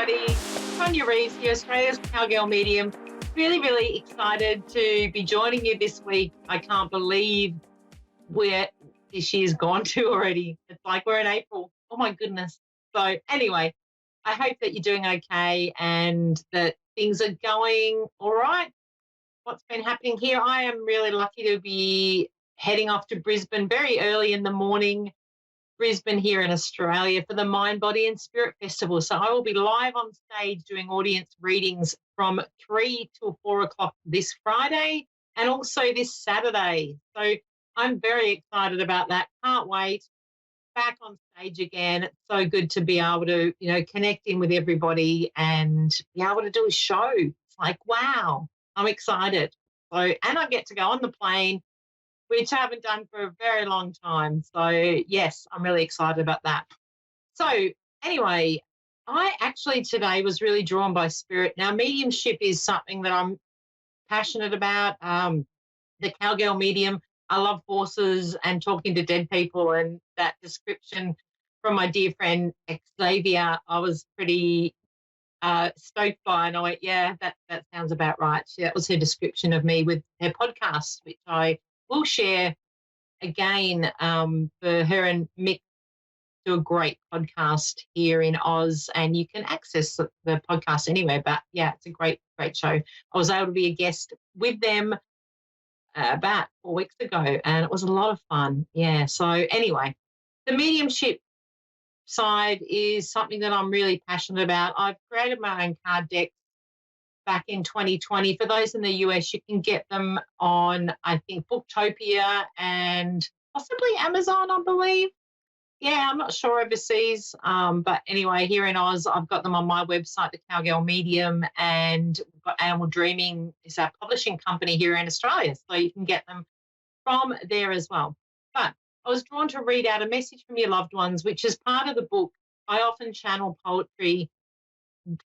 everybody. Tonia Reeves here, Australia's Cowgirl medium. Really, really excited to be joining you this week. I can't believe where this year's gone to already. It's like we're in April. Oh, my goodness. So anyway, I hope that you're doing okay and that things are going all right. What's been happening here? I am really lucky to be heading off to Brisbane very early in the morning. Brisbane here in Australia for the Mind, Body and Spirit Festival. So I will be live on stage doing audience readings from 3 till 4 o'clock this Friday and also this Saturday. So I'm very excited about that. Can't wait. Back on stage again. It's so good to be able to, connect in with everybody and be able to do a show. It's like, wow, I'm excited. So, and I get to go on the plane, which I haven't done for a very long time. So, yes, I'm really excited about that. So, anyway, I actually today was really drawn by spirit. Now, mediumship is something that I'm passionate about. The Cowgirl medium, I love horses and talking to dead people, and that description from my dear friend Xavier, I was pretty stoked by, and I went, yeah, that sounds about right. That was her description of me with her podcast, which I will share again for her and Mick do a great podcast here in Oz, and you can access the podcast anywhere. But yeah, it's a great show. I was able to be a guest with them about 4 weeks ago, and it was a lot of fun. Yeah. So anyway, the mediumship side is something that I'm really passionate about. I've created my own card deck back in 2020. For those in the US, you can get them on, I think, Booktopia and possibly Amazon, I believe. Yeah, I'm not sure overseas. But anyway, here in Oz, I've got them on my website, the Cowgirl Medium, and we've got Animal Dreaming is our publishing company here in Australia. So you can get them from there as well. But I was drawn to read out a message from your loved ones, which is part of the book. I often channel poetry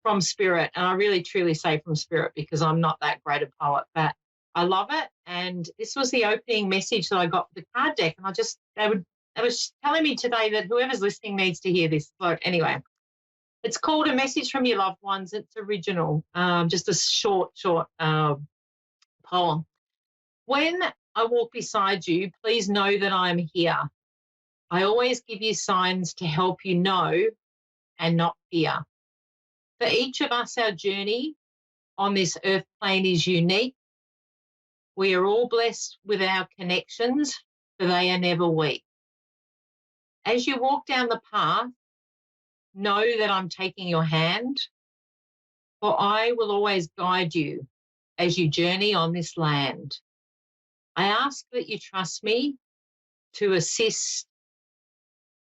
from spirit, and I really truly say from spirit because I'm not that great a poet, but I love it. And this was the opening message that I got for the card deck, and they was telling me today that whoever's listening needs to hear this. So anyway, it's called A Message from Your Loved Ones. It's original, just a short poem. When I walk beside you, please know that I am here. I always give you signs to help you know and not fear. For each of us, our journey on this earth plane is unique. We are all blessed with our connections, for they are never weak. As you walk down the path, know that I'm taking your hand, for I will always guide you as you journey on this land. I ask that you trust me to assist.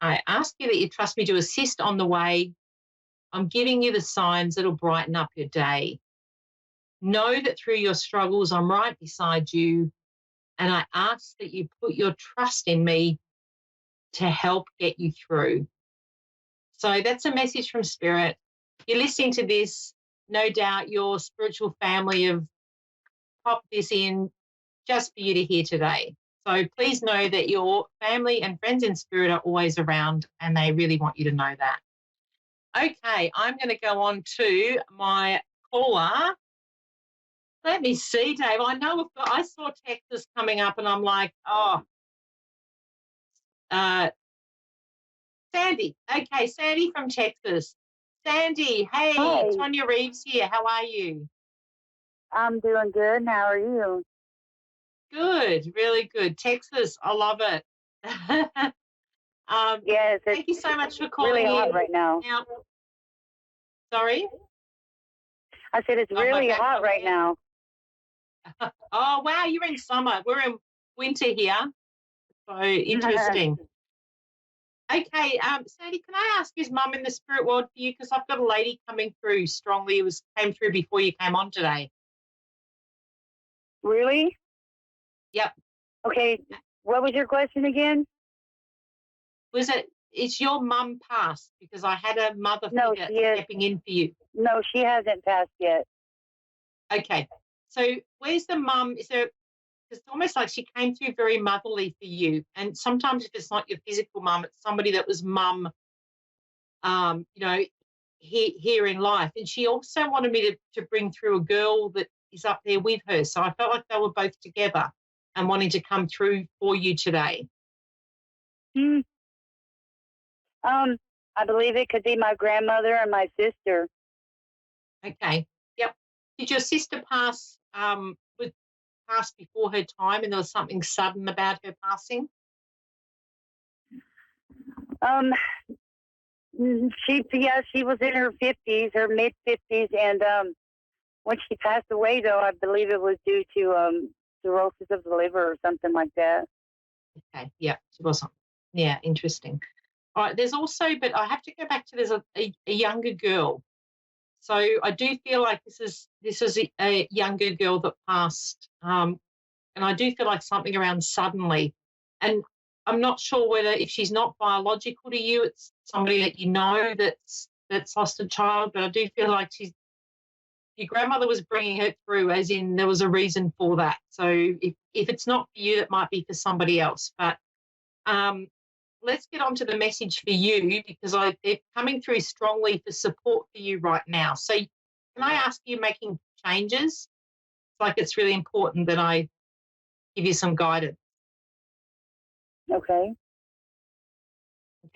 I ask you that you trust me to assist on the way. I'm giving you the signs that'll brighten up your day. Know that through your struggles, I'm right beside you, and I ask that you put your trust in me to help get you through. So that's a message from Spirit. You're listening to this, no doubt your spiritual family have popped this in just for you to hear today. So please know that your family and friends in spirit are always around, and they really want you to know that. Okay, I'm going to go on to my caller. Let me see, Dave. I know I saw Texas coming up, and I'm like, Sandy. Okay, Sandy from Texas. Sandy, hey, Hi. Tonia Reeves here. How are you? I'm doing good. How are you? Good, really good. Texas, I love it. Yes, Thank you so much for calling really hot in. right now. Sorry? I said it's really hot right now. Oh, wow, you're in summer. We're in winter here. So interesting. Okay, Sandy, can I ask, is Mum in the spirit world for you? Because I've got a lady coming through strongly. Came through before you came on today. Really? Yep. Okay, what was your question again? Is your mum passed? Because I had a mother figure stepping in for you. No, she hasn't passed yet. Okay. So where's the mum? It's almost like she came through very motherly for you. And sometimes if it's not your physical mum, it's somebody that was mum, here in life. And she also wanted me to bring through a girl that is up there with her. So I felt like they were both together and wanting to come through for you today. Hmm. Um, I believe it could be my grandmother and my sister. Okay. Yep. Did your sister pass before her time and there was something sudden about her passing? Um, she was in her 50s, her mid 50s, and when she passed away, though, I believe it was due to cirrhosis of the liver or something like that. Okay. Yeah. She wasn't. Yeah. Interesting. All right. There's also, but I have to go back to there's a younger girl. So I do feel like this is a younger girl that passed, and I do feel like something around suddenly, and I'm not sure whether if she's not biological to you, it's somebody that you know that's lost a child, but I do feel like your grandmother was bringing her through, as in there was a reason for that. So if it's not for you, it might be for somebody else, but. Um, let's get on to the message for you because they're coming through strongly for support for you right now. So can I ask you making changes? It's like it's really important that I give you some guidance. Okay.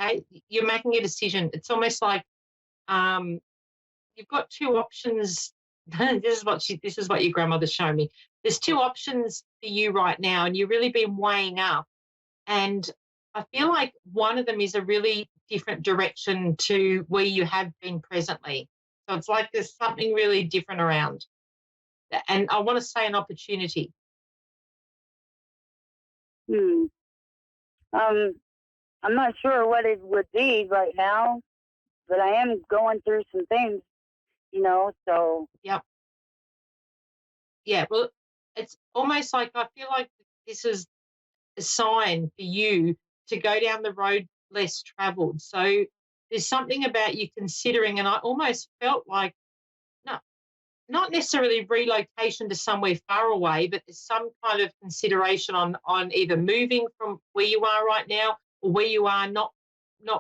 Okay. You're making a decision. It's almost like um, you've got two options. This is what your grandmother's showing me. There's two options for you right now, and you've really been weighing up. And I feel like one of them is a really different direction to where you have been presently. So it's like there's something really different around. And I want to say an opportunity. Hmm. Um, I'm not sure what it would be right now, but I am going through some things, so. Yep. Yeah. Well, it's almost like I feel like this is a sign for you to go down the road less traveled. So there's something about you considering, and I almost felt like, no, not necessarily relocation to somewhere far away, but there's some kind of consideration on either moving from where you are right now or where you are not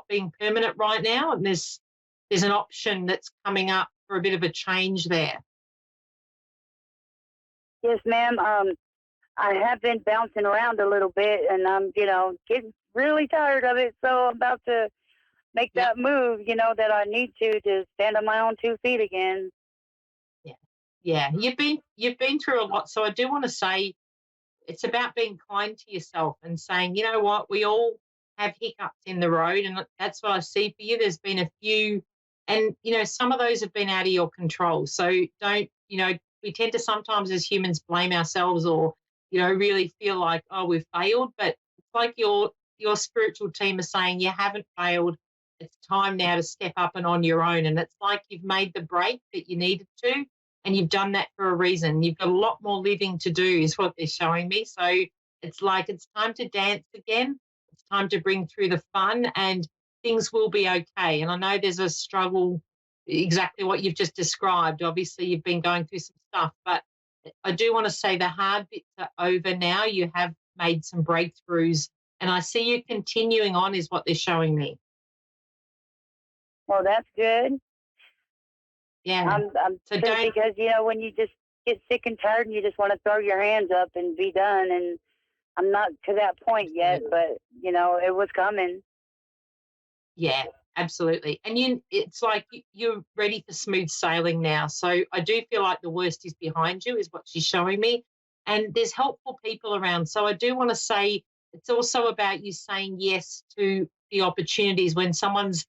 being permanent right now. And there's an option that's coming up for a bit of a change there. Yes, ma'am. I have been bouncing around a little bit, and I'm, getting really tired of it. So I'm about to make Yep. that move, that I need to stand on my own 2 feet again. Yeah. Yeah. You've been through a lot. So I do want to say it's about being kind to yourself and saying, you know what, we all have hiccups in the road, and that's what I see for you. There's been a few, and some of those have been out of your control. So don't, we tend to sometimes as humans blame ourselves or, really feel like, oh, we've failed. But it's like your spiritual team is saying you haven't failed. It's time now to step up and on your own. And it's like you've made the break that you needed to, and you've done that for a reason. You've got a lot more living to do, is what they're showing me. So it's like it's time to dance again. It's time to bring through the fun, and things will be okay. And I know there's a struggle, exactly what you've just described. Obviously, you've been going through some stuff, but I do want to say the hard bits are over now. You have made some breakthroughs, and I see you continuing on, is what they're showing me. Well, that's good. Yeah. I'm So too, don't, because when you just get sick and tired and you just want to throw your hands up and be done, and I'm not to that point yet, but it was coming. yeah, absolutely. And it's like you're ready for smooth sailing now. So I do feel like the worst is behind you, is what she's showing me. And there's helpful people around. So I do want to say it's also about you saying yes to the opportunities when someone's,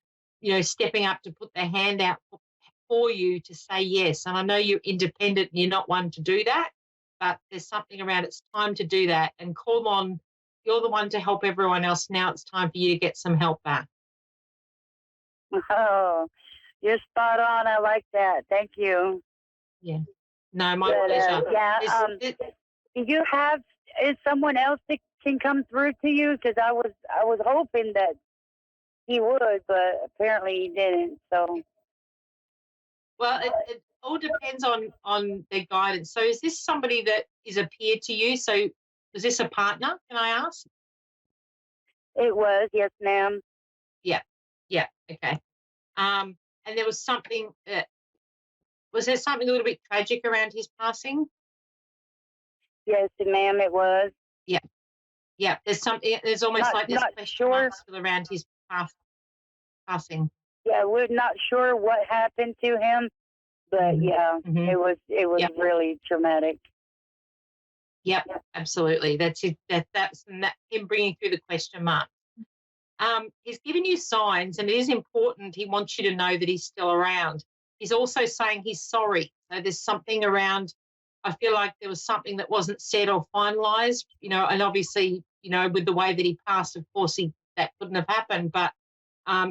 stepping up to put their hand out for you to say yes. And I know you're independent and you're not one to do that, but there's something around it's time to do that and call on. You're the one to help everyone else. Now it's time for you to get some help back. Oh, you're spot on. I like that. Thank you. Yeah. No, my But pleasure. yeah, do you have is someone else that can come through to you? Because I was hoping that he would, but apparently he didn't. So Well, it all depends on their guidance. So is this somebody that is a peer to you? So is this a partner, can I ask? it was, yes, ma'am. Yeah. Yeah. Okay. and there was something. Was there something a little bit tragic around his passing? Yes, ma'am, it was. Yeah, yeah. There's something. There's almost like there's Not question sure. marks still around his passing. Yeah, we're not sure what happened to him, but yeah, it was Yep. really traumatic. Yep, absolutely. That's it. That's him bringing through the question mark. He's given you signs, and it is important. He wants you to know that he's still around. He's also saying he's sorry. So there's something around. I feel like there was something that wasn't said or finalised, and obviously, with the way that he passed, of course, that couldn't have happened. But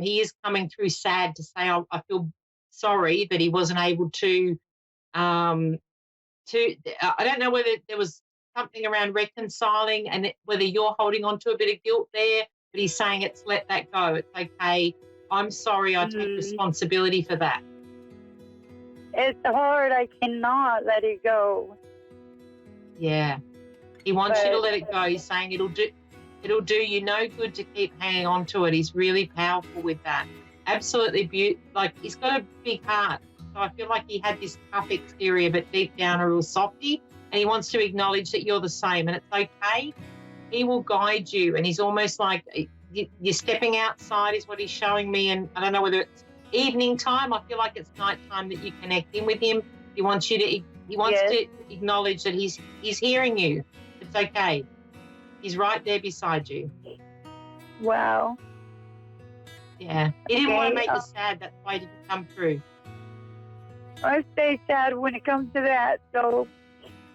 he is coming through sad to say, I feel sorry that he wasn't able to. I don't know whether there was something around reconciling and whether you're holding on to a bit of guilt there, but he's saying let that go. It's okay. I'm sorry. I take responsibility for that. It's hard. I cannot let it go. Yeah. He wants you to let it go. He's saying it'll do you no good to keep hanging on to it. He's really powerful with that. Absolutely beautiful. Like, he's got a big heart. So I feel like he had this tough exterior, but deep down a real softy. And he wants to acknowledge that you're the same, and it's okay. He will guide you, and he's almost like you're stepping outside is what he's showing me. And I don't know whether it's evening time. I feel like it's night time that you connect in with him. He wants to acknowledge that he's hearing you. It's okay. He's right there beside you. Wow. Yeah. He didn't want to make you sad. That's why he didn't come through. I stay sad when it comes to that. So,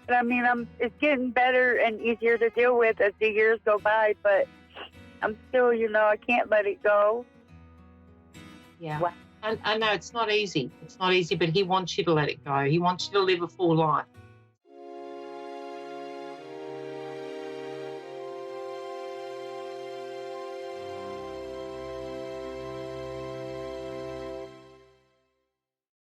I mean, it's getting better and easier to deal with as the years go by, but I'm still, I can't let it go. Yeah. Wow. I know it's not easy. It's not easy, but he wants you to let it go. He wants you to live a full life.